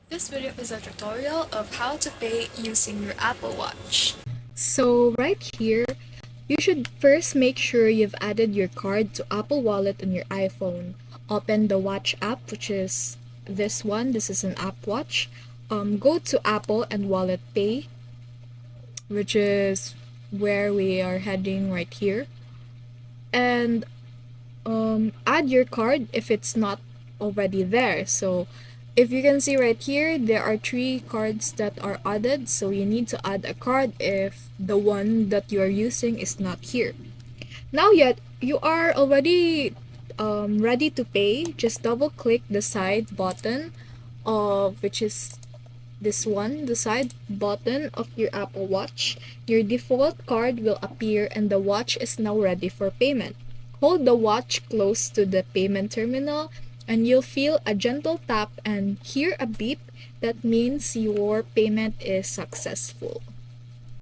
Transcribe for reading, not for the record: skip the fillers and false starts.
This video is a tutorial of how to pay using your Apple Watch. So right here, you should first make sure you've added your card to Apple Wallet on your iPhone. Open the Watch app, which is this one. This is an app watch. Go to Apple and Wallet Pay, which is where we are heading right here. And add your card if it's not already there. So if you can see right here, there are 3 cards that are added. So you need to add a card if the one that you are using is not here. Now yet you are already ready to pay. Just double click the side button of which is this one, the side button of your Apple Watch. Your default card will appear and the watch is now ready for payment. Hold the watch close to the payment terminal and you'll feel a gentle tap and hear a beep. That means your payment is successful.